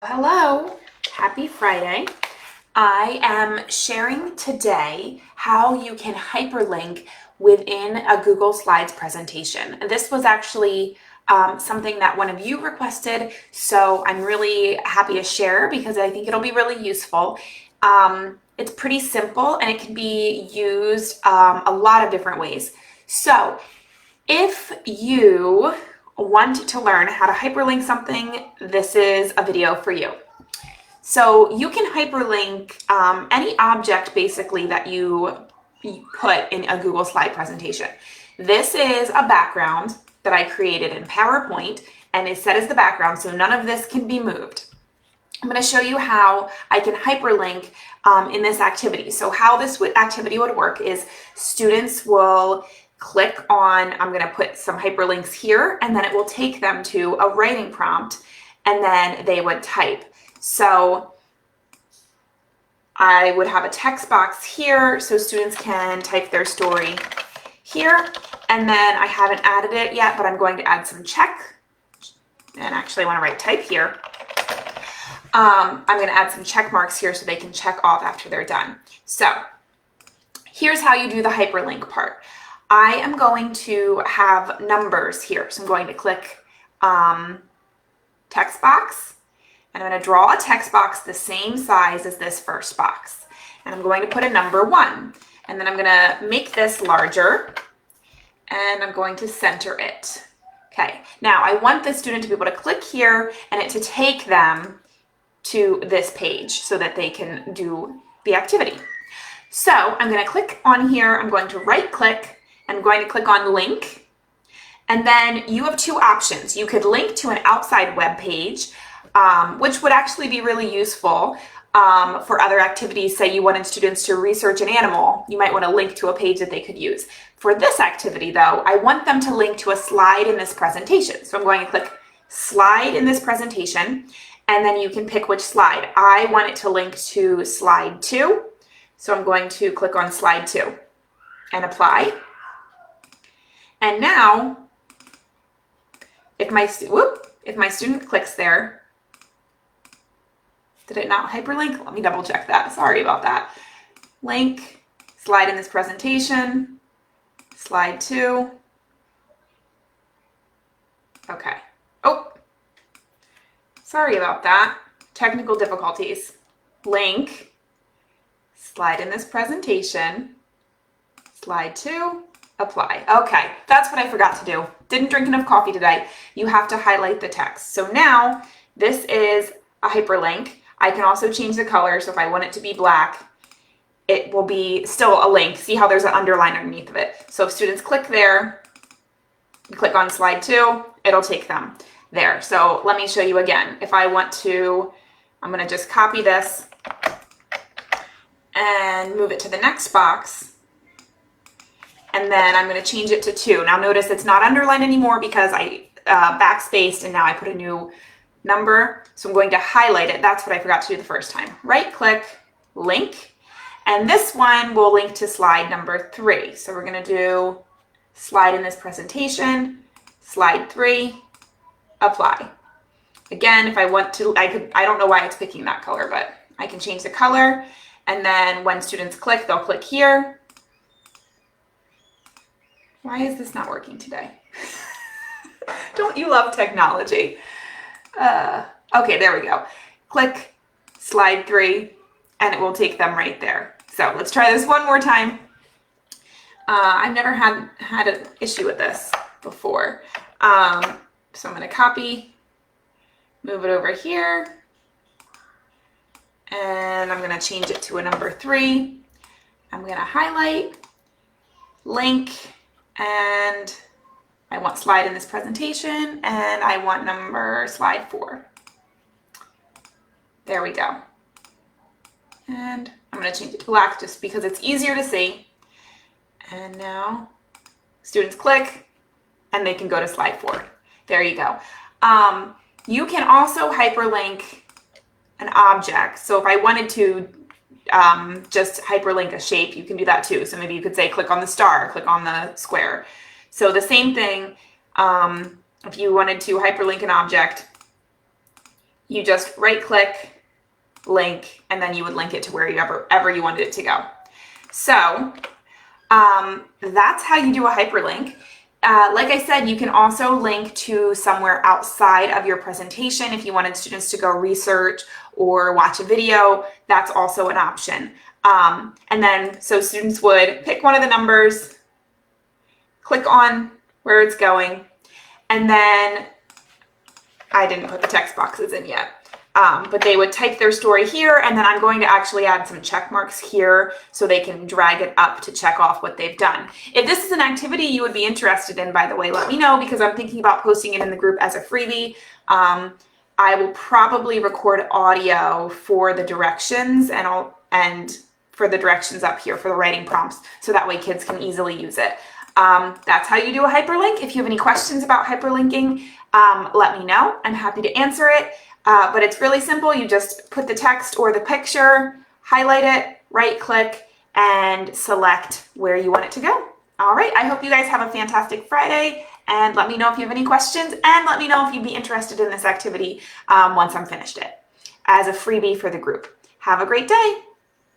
Hello, happy Friday. I am sharing today how you can hyperlink within a Google Slides presentation. This was actually something that one of you requested, so I'm really happy to share because I think it'll be really useful. It's pretty simple and it can be used a lot of different ways. So if you want to learn how to hyperlink something, this is a video for you. So you can hyperlink any object basically that you put in a Google slide presentation. This is a background that I created in PowerPoint and is set as the background, so none of this can be moved. I'm going to show you how I can hyperlink in this activity. So how this activity would work is students will click on, I'm going to put some hyperlinks here, and then it will take them to a writing prompt, and then they would type. So I would have a text box here so students can type their story here, and then I haven't added it yet, but I'm going to add some check, and actually I want to write type here. I'm going to add some check marks here so they can check off after they're done. So here's how you do the hyperlink part. I am going to have numbers here. So I'm going to click text box, and I'm going to draw a text box the same size as this first box. And I'm going to put a number 1. And then I'm going to make this larger, and I'm going to center it. Okay, now I want the student to be able to click here and it to take them to this page so that they can do the activity. So I'm going to click on here, I'm going to right click, I'm going to click on link, and then you have two options. You could link to an outside web page, which would actually be really useful for other activities. Say you wanted students to research an animal, you might want to link to a page that they could use. For this activity though, I want them to link to a slide in this presentation. So I'm going to click slide in this presentation, and then you can pick which slide. I want it to link to slide 2. So I'm going to click on slide 2 and apply. And now, if my student clicks there, did it not hyperlink? Let me double check that. Sorry about that. Link, slide in this presentation, slide 2. Okay. Oh, sorry about that. Technical difficulties. Link, slide in this presentation, slide 2, apply. Okay, that's what I forgot to do. Didn't drink enough coffee today. You have to highlight the text. So now this is a hyperlink. I can also change the color. So if I want it to be black, it will be still a link. See how there's an underline underneath of it. So if students click there, click on slide 2, it'll take them there. So let me show you again. If I want to, I'm going to just copy this and move it to the next box. And then I'm going to change it to 2. Now notice it's not underlined anymore because I backspaced and now I put a new number. So I'm going to highlight it. That's what I forgot to do the first time. Right click, link, and this one will link to slide number 3. So we're going to do slide in this presentation, slide 3, apply. Again, if I want to, I don't know why it's picking that color, but I can change the color. And then when students click, they'll click here. Why is this not working today? Don't you love technology? Okay, there we go. Click slide 3 and it will take them right there. So let's try this one more time. I've never had an issue with this before. So I'm going to copy, move it over here, and I'm going to change it to a number 3. I'm going to highlight, link, and I want slide in this presentation, and I want slide 4. There we go. And I'm going to change it to black just because it's easier to see. And now students click and they can go to slide 4. There you go. You can also hyperlink an object. So if I wanted to just hyperlink a shape, you can do that too. So maybe you could say click on the star, click on the square. So the same thing, if you wanted to hyperlink an object, you just right click, link, and then you would link it to wherever you wanted it to go. So that's how you do a hyperlink. Like I said, you can also link to somewhere outside of your presentation. If you wanted students to go research or watch a video, that's also an option. And then, so students would pick one of the numbers, click on where it's going, and then I didn't put the text boxes in yet. But they would type their story here, and then I'm going to actually add some check marks here so they can drag it up to check off what they've done. If this is an activity you would be interested in, by the way, let me know, because I'm thinking about posting it in the group as a freebie. I will probably record audio for the directions and for the directions up here for the writing prompts, so that way kids can easily use it. That's how you do a hyperlink. If you have any questions about hyperlinking, let me know. I'm happy to answer it. But it's really simple. You just put the text or the picture, highlight it, right click, and select where you want it to go. All right, I hope you guys have a fantastic Friday, and let me know if you have any questions, and let me know if you'd be interested in this activity once I'm finished it as a freebie for the group. Have a great day.